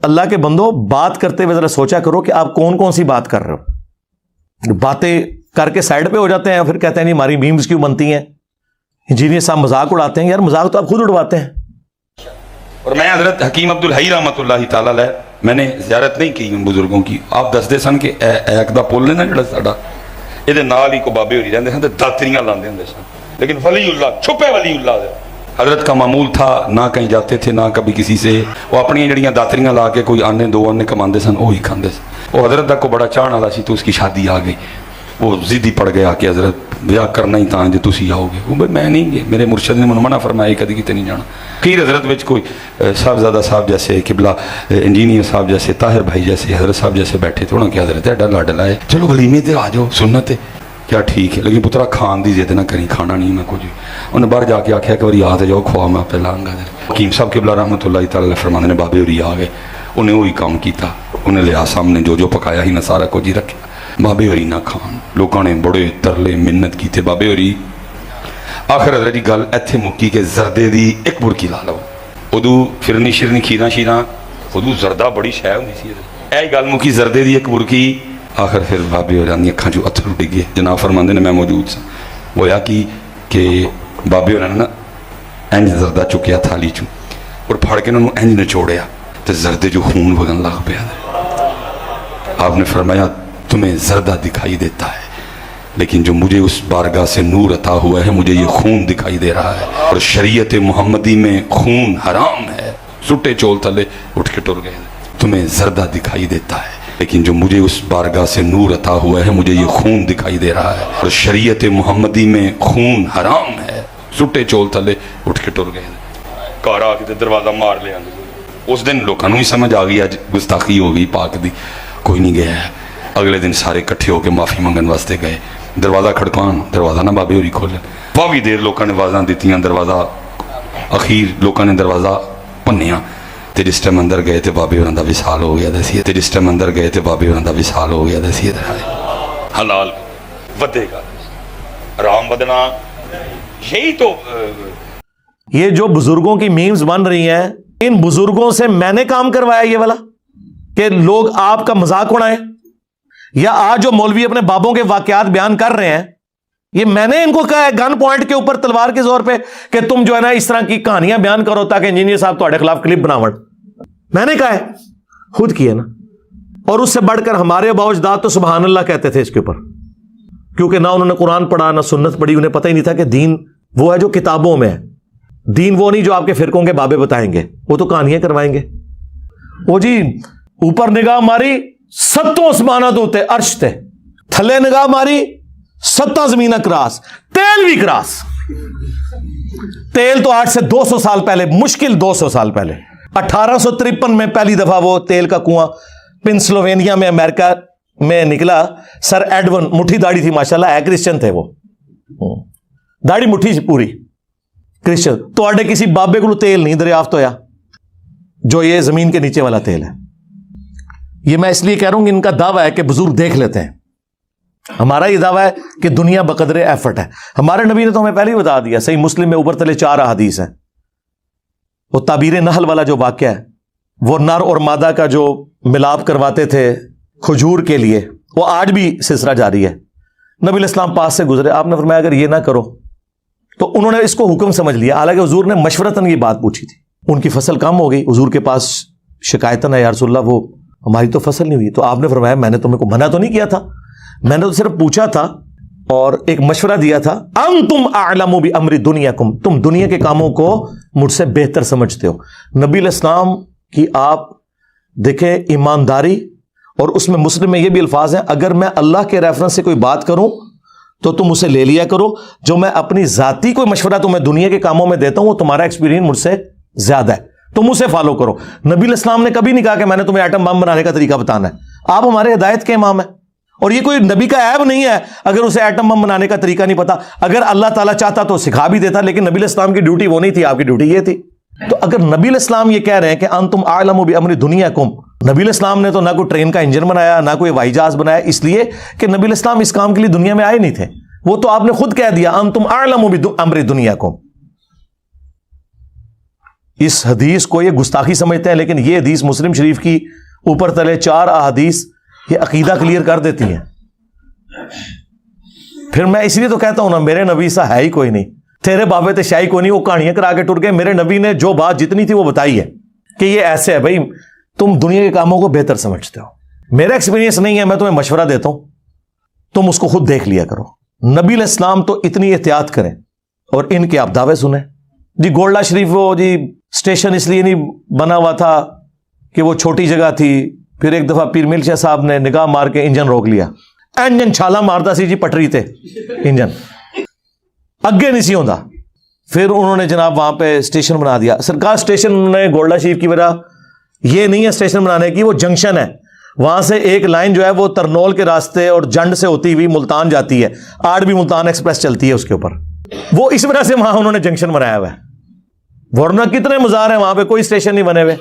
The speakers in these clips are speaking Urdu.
اللہ کے بندو بات کرتے ہوئے ذرا سوچا کرو کہ آپ کون کون سی بات کر رہے ہو. باتیں کر کے سائڈ پہ ہو جاتے ہیں، پھر کہتے ہیں نہیں ہماری میمز کیوں بنتی ہیں، انجینئر صاحب مذاق اڑاتے ہیں. یار مذاق تو آپ خود اڑواتے ہیں. اور میں حضرت حکیم عبدالحی رحمۃ اللہ تعالیٰ علیہ میں نے زیارت نہیں کی ان بزرگوں کی. آپ دستے سن کہ ایک دا پل ہے نا جڑا ساڈا، یہ نال ہی کو بابے ہوری رہندے سن تے داتریاں لاندے ہوندے سن، لیکن ولی اللہ چھپے ولی اللہ دے حضرت کا معمول تھا نہ کہیں جاتے تھے نہ کبھی کسی سے، وہ اپنی جڑیاں داتریاں لا کے کوئی آنے دو آنے کماندے سن وہی کھاندے سن. وہ حضرت دا کو بڑا چاہن والا سی تو اس کی شادی آ گئی، وہ ضدی پڑ گیا کہ حضرت بیاہ کرنا ہی تھا جے تسی آؤ گے. وہ میں نہیں گے، میرے مرشد نے منع فرمایا کدی کتے نہیں جانا. خیر حضرت وچ کوئی صاحبزادہ صاحب جیسے قبلہ انجینئر صاحب جیسے طاہر بھائی جیسے حضرت صاحب جیسے بیٹھے تھوڑا کہ حضرت ایڈا لاڈ لائے چلو ولیمے تے آ جاؤ سنت ہے کیا ٹھیک ہے، لیکن پترا کھان دی ضد نہ کریں، کھانا نہیں میں کچھ. انہیں باہر جا کے آخیا کہ آ جاؤ کھوا میں پہلا آنگا. حکیم صاحب قبلہ رحمۃ اللہ تعالی علیہ فرماندے نے بابے ہوری آ گئے، انہیں وہی کام کیتا، انہیں لیا سامنے جو پکایا ہی نہ سارا کچھ ہی رکھا. بابے ہوری نہ کھان، لوگوں نے بڑے ترلے منت کیتے بابے ہوری. آخر حضرت دی گل ایتھے مکی کہ زردے دی ایک برکی لا لو. ادو فرنی شرنی کھیرا شیرا ادو زردہ بڑی شے ہوندی سی، اے گل مکی زردے دی ایک برکی. آخر پھر بابے ہوراں دی اکھاں چوں اتھرو ڈگے. جناب فرماندے نے میں موجود سا. ہویا کہ بابے ہوراں نے نا انج زردہ چکیا تھالی چوں اور پھڑ کے انہوں انج نچوڑیا تے زردے جو خون وگن لگ پیا. آپ نے فرمایا تمہیں زردہ دکھائی دیتا ہے لیکن جو مجھے اس بارگاہ سے نور عطا ہوا ہے مجھے یہ خون دکھائی دے رہا ہے، اور شریعت محمدی میں خون حرام ہے. سٹے چول تلے اٹھ کے ٹر گئے. تمہیں زردہ دکھائی دیتا ہے لیکن جو مجھے اس بارگاہ سے نور عطا ہوا ہے مجھے یہ خون دکھائی دے رہا ہے، اور شریعت محمدی میں خون حرام ہے. سٹے چول تلے اٹھ کے ٹر گئے. گھر آ کے دروازہ مار لیا. اس دن لوگوں ہی سمجھ آ گئی اج گستاخی ہو گئی پاک دی، کوئی نہیں گیا ہے. اگلے دن سارے کٹھے ہو کے معافی منگن واسطے گئے. دروازہ کھڑکان، دروازہ نہ بابے ہوری کھولے. واوی دیر لوگوں نے آوازاں دتیاں، دروازہ اخیر لوگوں نے دروازہ پنیا تے جس ٹائم اندر گئے تے بابے ہوراں دا وصال ہو گیا. دسی تے جس ٹائم اندر گئے تے بابے ہوراں دا وصال ہو گیا. دسی حلال ودے گا حرام ودنا. یہی تو یہ جو بزرگوں کی میمز بن رہی ہیں، ان بزرگوں سے میں نے کام کروایا یہ والا کہ لوگ آپ کا مذاق اڑائیں، یا آج جو مولوی اپنے بابوں کے واقعات بیان کر رہے ہیں یہ میں نے ان کو کہا ہے گن پوائنٹ کے اوپر تلوار کے زور پہ کہ تم جو ہے نا اس طرح کی کہانیاں بیان کرو تاکہ انجینئر صاحب تمہارے خلاف کلپ بناون. میں نے کہا ہے، خود کیا نا. اور اس سے بڑھ کر ہمارے اباء و اجداد تو سبحان اللہ کہتے تھے اس کے اوپر، کیونکہ نہ انہوں نے قرآن پڑھا نہ سنت پڑھی. انہیں پتہ ہی نہیں تھا کہ دین وہ ہے جو کتابوں میں ہے، دین وہ نہیں جو آپ کے فرقوں کے بابے بتائیں گے، وہ تو کہانیاں کروائیں گے. وہ جی اوپر نگاہ ماری ستوں اسمانہ دوتے عرش تے، تھلے نگاہ ماری ستاں زمینہ کراس، تیل بھی کراس. تیل تو آج سے 200 سال پہلے، مشکل 200 سال پہلے 1853 میں پہلی دفعہ وہ تیل کا کنواں پنسلوینیا میں امریکہ میں نکلا. سر ایڈون، مٹھی داڑھی تھی ماشاءاللہ، ہے کرسچن تھے وہ، داڑھی مٹھی پوری کرسچن. تو آڈے کسی بابے کو تیل نہیں دریافت ہویا جو یہ زمین کے نیچے والا تیل ہے. یہ میں اس لیے کہہ رہا ہوں کہ ان کا دعویٰ ہے کہ بزرگ دیکھ لیتے ہیں. ہمارا یہ دعویٰ ہے کہ دنیا بقدر ایفرٹ ہے. ہمارے نبی نے تو ہمیں پہلے ہی بتا دیا، صحیح مسلم میں اوپر تلے 4 احادیث ہیں. وہ تعبیر نحل والا جو واقعہ ہے، وہ نر اور مادہ کا جو ملاپ کرواتے تھے کھجور کے لیے، وہ آج بھی سلسلہ جاری ہے. نبی علیہ السلام پاس سے گزرے، آپ نے فرمایا اگر یہ نہ کرو تو انہوں نے اس کو حکم سمجھ لیا، حالانکہ حضور نے مشورتاً یہ بات پوچھی تھی. ان کی فصل کم ہو گئی، حضور کے پاس شکایتاً ہے یا رسول اللہ وہ ہماری تو فصل نہیں ہوئی. تو آپ نے فرمایا میں نے تمہیں کو منع تو نہیں کیا تھا، میں نے تو صرف پوچھا تھا اور ایک مشورہ دیا تھا. انتم اعلم بامر دنیاکم، تم دنیا کے کاموں کو مجھ سے بہتر سمجھتے ہو. نبی علیہ السلام کی آپ دیکھیں ایمانداری، اور اس میں مسلم میں یہ بھی الفاظ ہیں اگر میں اللہ کے ریفرنس سے کوئی بات کروں تو تم اسے لے لیا کرو، جو میں اپنی ذاتی کوئی مشورہ تمہیں دنیا کے کاموں میں دیتا ہوں وہ تمہارا ایکسپیرینس مجھ سے زیادہ ہے، تم اسے فالو کرو. نبی علیہ السلام نے کبھی نہیں کہا کہ میں نے تمہیں ایٹم بم بنانے کا طریقہ بتانا ہے. آپ ہمارے ہدایت کے امام ہیں، اور یہ کوئی نبی کا عیب نہیں ہے اگر اسے ایٹم بم بنانے کا طریقہ نہیں پتا. اگر اللہ تعالیٰ چاہتا تو سکھا بھی دیتا، لیکن نبی علیہ السلام کی ڈیوٹی وہ نہیں تھی، آپ کی ڈیوٹی یہ تھی. تو اگر نبی علیہ السلام یہ کہہ رہے ہیں کہ انتم اعلم بامر دنیاکم، نبی علیہ السلام نے تو نہ کوئی ٹرین کا انجن بنایا نہ کوئی ہوائی جہاز بنایا، اس لیے کہ نبی علیہ السلام اس کام کے لیے دنیا میں آئے نہیں تھے. وہ تو آپ نے خود کہہ دیا انتم اعلم بامر دنیاکم. اس حدیث کو یہ گستاخی سمجھتے ہیں، لیکن یہ حدیث مسلم شریف کی اوپر تلے 4 احادیث یہ عقیدہ کلیئر کر دیتی ہیں۔ پھر میں اس لیے تو کہتا ہوں نا، میرے نبی سا ہے ہی کوئی نہیں، تیرے بابے تے شاہی کوئی نہیں، وہ کہانیاں کرا کے ٹر گئے۔ میرے نبی نے جو بات جتنی تھی وہ بتائی ہے کہ یہ ایسے ہے۔ بھائی تم دنیا کے کاموں کو بہتر سمجھتے ہو، میرا ایکسپیرینس نہیں ہے، میں تمہیں مشورہ دیتا ہوں، تم اس کو خود دیکھ لیا کرو۔ نبی علیہ السلام تو اتنی احتیاط کریں اور ان کے آپ دعوے سنیں۔ جی گولڈا شریف وہ جی اسٹیشن اس لیے نہیں بنا ہوا تھا کہ وہ چھوٹی جگہ تھی، پھر ایک دفعہ پیر میل شاہ صاحب نے نگاہ مار کے انجن روک لیا، انجن چھالا مارتا سی جی پٹری تے، انجن اگے نہیں سی ہوندا، پھر انہوں نے جناب وہاں پہ اسٹیشن بنا دیا۔ سرکار اسٹیشن انہوں نے گولڈا شریف کی وجہ یہ نہیں ہے اسٹیشن بنانے کی، وہ جنکشن ہے، وہاں سے ایک لائن جو ہے وہ ترنول کے راستے اور جنڈ سے ہوتی ہوئی ملتان جاتی ہے، آج بھی ملتان ایکسپریس چلتی ہے اس کے اوپر، وہ اس وجہ سے وہاں انہوں نے جنکشن بنایا ہوا ہے، ورنہ کتنے مزار ہیں وہاں پہ کوئی اسٹیشن نہیں بنے ہوئے۔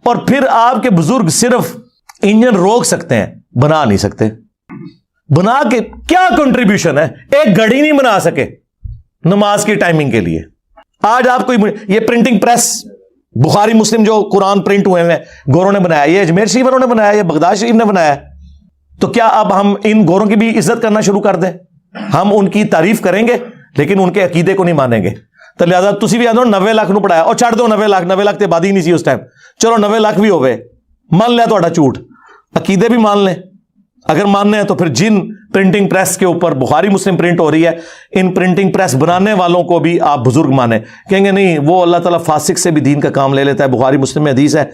اور پھر آپ کے بزرگ صرف انجن روک سکتے ہیں، بنا نہیں سکتے۔ بنا کے کیا کنٹریبیوشن ہے؟ ایک گھڑی نہیں بنا سکے نماز کی ٹائمنگ کے لیے۔ آج آپ کو یہ پرنٹنگ پریس بخاری مسلم جو قرآن پرنٹ ہوئے ہیں گوروں نے بنایا، یہ اجمیر شریف والوں نے بنایا، یہ بغداد شریف نے بنایا، تو کیا اب ہم ان گوروں کی بھی عزت کرنا شروع کر دیں؟ ہم ان کی تعریف کریں گے لیکن ان کے عقیدے کو نہیں مانیں گے۔ تو لہٰذا تسی بھی آدھو 90 لاکھ نو پڑھایا، اور چھڑ دو 90 لاکھ تے آبادی نہیں سی اس ٹائم، چلو 90 لاکھ بھی ہوئے، مان لیا تہاڈا جھوٹ، عقیدے بھی مان لیں۔ اگر ماننے ہیں تو پھر جن پرنٹنگ پریس کے اوپر بخاری مسلم پرنٹ ہو رہی ہے، ان پرنٹنگ پریس بنانے والوں کو بھی آپ بزرگ مانیں۔ کہیں گے نہیں وہ اللہ تعالیٰ فاسق سے بھی دین کا کام لے لیتا ہے، بخاری مسلم میں حدیث ہے۔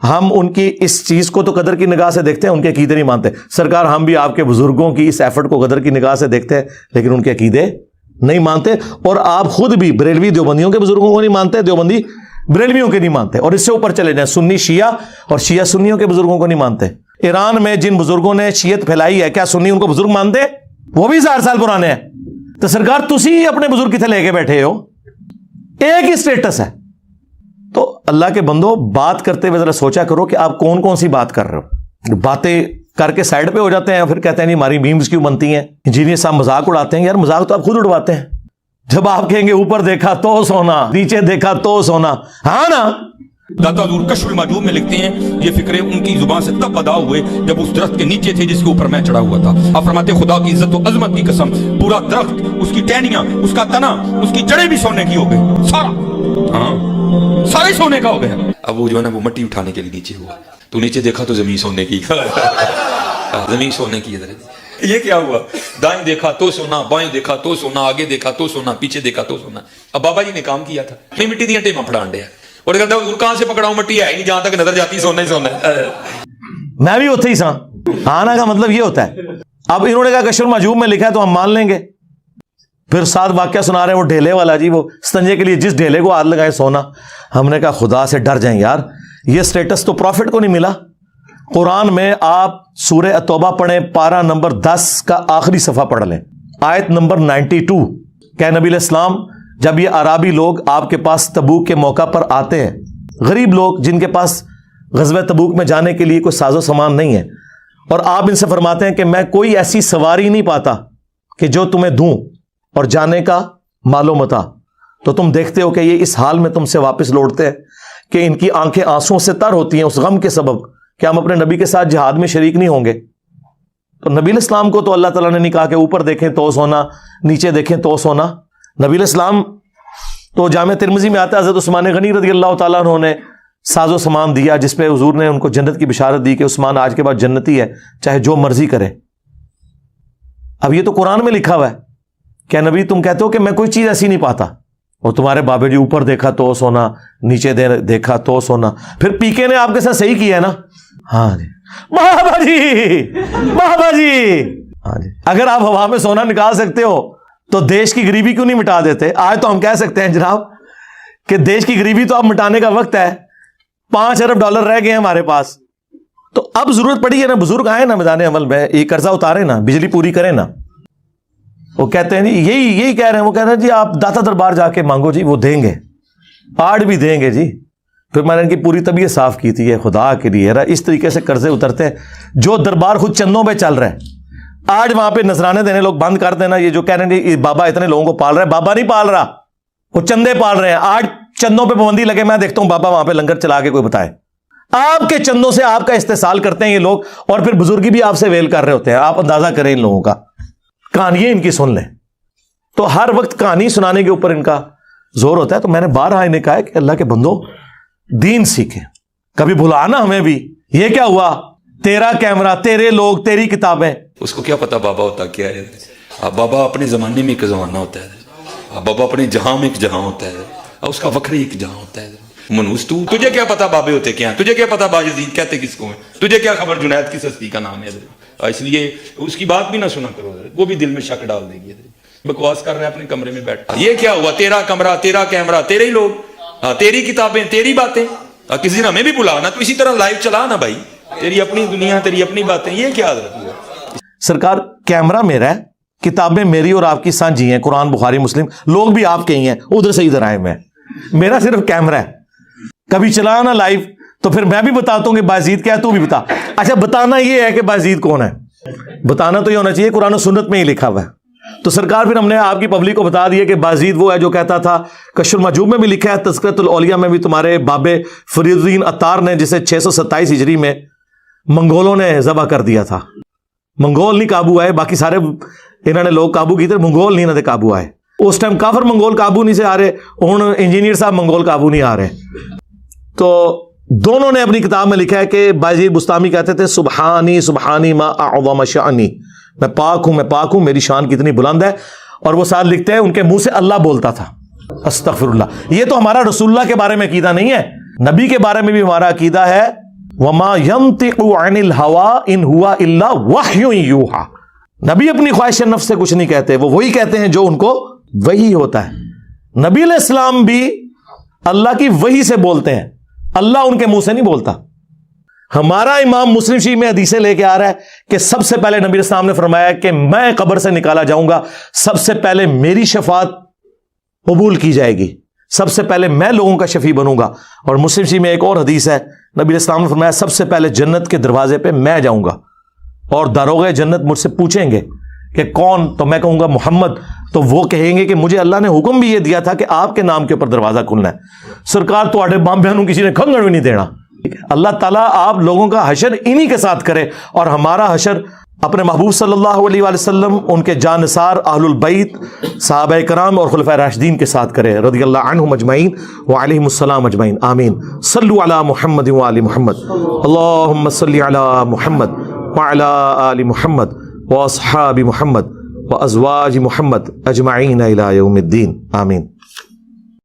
ہم ان کی اس چیز کو تو قدر کی نگاہ سے دیکھتے ہیں، ان کے عقیدے نہیں مانتے۔ سرکار ہم بھی آپ کے بزرگوں کی اس ایفرٹ کو قدر کی نگاہ سے دیکھتے ہیں، لیکن ان کے عقیدے نہیں مانتے۔ اور آپ خود بھی بریلوی دیوبندیوں کے بزرگوں کو نہیں مانتے، دیوبندی بریلویوں کے نہیں مانتے، اور اس سے اوپر چلے جائیں سنی شیعہ اور شیعہ سنیوں کے بزرگوں کو نہیں مانتے۔ ایران میں جن بزرگوں نے شیعت پھیلائی ہے، کیا سنی ان کو بزرگ مانتے؟ وہ بھی 1000 سال پرانے ہیں۔ تو سرکار تسی اپنے بزرگ کتنے لے کے بیٹھے ہو؟ ایک ہی سٹیٹس ہے۔ تو اللہ کے بندو، بات کرتے ہوئے ذرا سوچا کرو کہ آپ کون کون سی بات کر رہے ہو۔ باتیں کر کے سائڈ پہ ہو جاتے ہیں، پھر کہتے ہیں نہیں ہماری میمز کیوں بنتی ہیں، انجینئر صاحب مذاق اڑاتے ہیں۔ یار مذاق تو آپ خود اڑواتے ہیں۔ جب آپ کہیں گے اوپر دیکھا تو سونا، نیچے دیکھا تو سونا، ہاں نا؟ داتا حضور کشف المعجوب میں لکھتے ہیں یہ فکرے ان کی زبان سے تب ادا ہوئے جب اس درخت کے نیچے تھے جس کے اوپر میں چڑھا ہوا تھا۔ آپ فرماتے خدا کی عزت و عظمت کی قسم، پورا درخت، اس کی ٹہنیاں، اس کا تنا، اس کی جڑیں بھی سونے کی ہو گئی، سارا، ہاں سارے سونے کا ہو گیا۔ اب وہ جو ہے نا وہ مٹی اٹھانے کے لیے نیچے ہوا، تو نیچے دیکھا تو زمین سونے کی، زمین سونے کی ہے۔ یہ کیا ہوا؟ دائیں دیکھا تو سونا، بائیں دیکھا تو سونا، آگے دیکھا تو سونا، پیچھے دیکھا تو سونا۔ اب بابا جی نے کام کیا تھا، میں مٹی دیا ٹیماں پھڑان دیا، اور کہتا ہے کہاں سے پکڑاؤں، مٹی ہے ہی نہیں، جہاں تک نظر جاتی سونا ہی سونا ہے۔ میں بھی اتھے ہی سا، آنا کا مطلب یہ ہوتا ہے۔ اب انہوں نے کہا کشف المعجوب میں لکھا ہے تو ہم مان لیں گے۔ پھر ساتھ واقعہ سنا رہے ہیں وہ ڈھیلے والا، جی وہ استنجے کے لیے جس ڈھیلے کو ہاتھ لگائے سونا۔ ہم نے کہا خدا سے ڈر جائیں یار، یہ سٹیٹس تو پروفٹ کو نہیں ملا۔ قرآن میں آپ سورہ التوبہ پڑھیں، پارہ نمبر 10 کا آخری صفحہ پڑھ لیں، آیت نمبر 92۔ کہ نبی علیہ السلام جب یہ عرابی لوگ آپ کے پاس تبوک کے موقع پر آتے ہیں، غریب لوگ جن کے پاس غزوہ تبوک میں جانے کے لیے کوئی ساز و سامان نہیں ہے، اور آپ ان سے فرماتے ہیں کہ میں کوئی ایسی سواری نہیں پاتا کہ جو تمہیں دوں اور جانے کا مال و متاع، تو تم دیکھتے ہو کہ یہ اس حال میں تم سے واپس لوٹتے ہیں کہ ان کی آنکھیں آنسوں سے تر ہوتی ہیں اس غم کے سبب کہ ہم اپنے نبی کے ساتھ جہاد میں شریک نہیں ہوں گے۔ تو نبی علیہ السلام کو تو اللہ تعالیٰ نے نہیں کہا کہ اوپر دیکھیں تو سونا، نیچے دیکھیں تو سونا۔ نبی علیہ السلام تو جامع ترمذی میں آتا ہے حضرت عثمان غنی رضی اللہ تعالیٰ عنہ نے ساز و سامان دیا، جس پہ حضور نے ان کو جنت کی بشارت دی کہ عثمان آج کے بعد جنتی ہے، چاہے جو مرضی کرے۔ اب یہ تو قرآن میں لکھا ہوا ہے، کیا نبی تم کہتے ہو کہ میں کوئی چیز ایسی نہیں پاتا، اور تمہارے بابے جی اوپر دیکھا تو سونا، نیچے دیکھا تو سونا۔ پھر پی کے نے آپ کے ساتھ صحیح کیا ہے نا؟ ہاں جی بابا جی، بابا جی، ہاں جی۔ اگر آپ ہوا میں سونا نکال سکتے ہو تو دیش کی غریبی کیوں نہیں مٹا دیتے؟ آج تو ہم کہہ سکتے ہیں جناب کہ دیش کی غریبی تو اب مٹانے کا وقت ہے، 5 ارب ڈالر رہ گئے ہیں ہمارے پاس، تو اب ضرورت پڑی ہے نا بزرگ آئے نا میدان عمل میں، یہ قرضہ اتارے نا، بجلی پوری کریں نا۔ وہ کہتے ہیں جی یہی کہہ رہے ہیں، وہ کہتے ہیں جی آپ داتا دربار جا کے مانگو جی، وہ دیں گے، آڑ بھی دیں گے جی۔ پھر میں نے ان کی پوری طبیعت صاف کی تھی، خدا کے لیے اس طریقے سے قرضے اترتے ہیں جو دربار خود چندوں پہ چل رہے ہیں۔ آج وہاں پہ نذرانے دینے لوگ بند کر دینا، یہ جو کہہ رہے ہیں بابا اتنے لوگوں کو پال رہا ہے، بابا نہیں پال رہا، وہ چندے پال رہے ہیں۔ آج چندوں پہ پابندی لگے, میں دیکھتا ہوں بابا وہاں پہ لنگر چلا کے کوئی بتائے. آپ کے چندوں سے آپ کا استحصال کرتے ہیں یہ لوگ, اور پھر بزرگی بھی آپ سے ویل کر رہے ہوتے ہیں. آپ اندازہ کریں ان لوگوں کا, کہانیاں ان کی سن لیں. تو ہر وقت کہانی سنانے کے اوپر ان کا زور ہوتا ہے. تو میں نے بارہا انہیں کہا ہے کہ اللہ کے بندو دین سیکھیں, کبھی بھلانا ہمیں بھی. یہ کیا ہوا, تیرا کیمرہ, تیرے لوگ, تیری کتابیں. اس کو کیا پتا بابا ہوتا کیا ہے. بابا اپنے زمانے میں ایک زمانہ ہوتا ہے, بابا اپنے جہاں میں ایک جہاں ہوتا ہے, اس کا وکری ایک جہاں ہوتا ہے. منوس تجھے کیا پتا بابے ہوتے کیا ہیں, تجھے کیا پتا باجدید کہتے کس کو ہیں, تجھے کیا خبر جنید کس ہستی کا نام ہے. اس لیے اس کی بات بھی نہ سنا کرو, وہ بھی دل میں شک ڈال دے گی. بکواس کر رہے ہیں اپنے کمرے میں بیٹھ. یہ کیا ہوا, تیرا کمرہ, تیرا کیمرہ, تیرے ہی لوگ, تیری کتابیں, تیری باتیں. کسی دن ہمیں بھی بلانا, تو اسی طرح لائیو چلا نا بھائی, تیری اپنی دنیا, تیری اپنی باتیں. یہ کیا حضرت ہوا. سرکار کیمرہ میرا ہے, کتابیں میری اور آپ کی سانجھی ہیں, قرآن بخاری مسلم, لوگ بھی آپ کے ہی ہیں, ادھر سے ادھر آئے. میرا صرف کیمرہ ہے, کبھی چلانا لائیو تو پھر میں بھی بتاتا ہوں کہ بازید کیا ہے, تو بھی بتا. اچھا بتانا یہ ہے کہ بازید کون ہے, بتانا تو یہ ہونا چاہیے قرآن و سنت میں ہی لکھا ہوا ہے. تو سرکار پھر ہم نے آپ کی پبلک کو بتا دیا کہ بازید وہ ہے جو کہتا تھا, کشف المحجوب میں بھی لکھا ہے, تذکرۃ الاولیاء میں بھی تمہارے بابے فرید الدین عطار نے, جسے 627 ہجری میں منگولوں نے ذبح کر دیا تھا. منگول نہیں قابو آئے, باقی سارے انہوں نے لوگ قابو کی تھے, منگول نہیں انہوں نے قابو آئے. اس ٹائم کافر منگول قابو نہیں سے آ رہے, ہوں انجینئر صاحب منگول قابو نہیں آ رہے. تو دونوں نے اپنی کتاب میں لکھا ہے کہ بازید بستامی کہتے تھے سبحانی سبحانی ما اعظم شانی, میں پاک ہوں, میں پاک ہوں, میری شان کتنی بلند ہے. اور وہ ساتھ لکھتے ہیں ان کے منہ سے اللہ بولتا تھا, استغفر اللہ. یہ تو ہمارا رسول اللہ کے بارے میں عقیدہ نہیں ہے, نبی کے بارے میں بھی ہمارا عقیدہ ہے وما ينطق عن الهوى ان هو الا وحی یوحى. نبی اپنی خواہش نفس سے کچھ نہیں کہتے, وہ وہی کہتے ہیں جو ان کو وحی ہوتا ہے. نبی علیہ السلام بھی اللہ کی وحی سے بولتے ہیں, اللہ ان کے منہ سے نہیں بولتا. ہمارا امام مسلم شریف میں حدیثیں لے کے آ رہا ہے کہ سب سے پہلے نبی علیہ السلام نے فرمایا کہ میں قبر سے نکالا جاؤں گا, سب سے پہلے میری شفاعت قبول کی جائے گی, سب سے پہلے میں لوگوں کا شفیع بنوں گا. اور مسلم شریف میں ایک اور حدیث ہے, نبی علیہ السلام نے فرمایا سب سے پہلے جنت کے دروازے پہ میں جاؤں گا, اور داروغ جنت مجھ سے پوچھیں گے کہ کون, تو میں کہوں گا محمد. تو وہ کہیں گے کہ مجھے اللہ نے حکم بھی یہ دیا تھا کہ آپ کے نام کے اوپر دروازہ کھلنا ہے. سرکار تو آڈے بام بہنوں کسی نے کھنگڑ بھی نہیں دینا. اللہ تعالیٰ آپ لوگوں کا حشر انہی کے ساتھ کرے, اور ہمارا حشر اپنے محبوب صلی اللہ علیہ وآلہ وسلم, ان کے جانثار اہل البیت صحابہ کرام اور خلفائے راشدین کے ساتھ کرے, رضی اللہ عنہم اجمعین وعلیہم السلام اجمعین, آمین. صلوا علی محمد وآل محمد, اللہم صلی علی محمد وعلی آل محمد واصحاب محمد وازواج محمد اجمعین الی یوم الدین, آمین.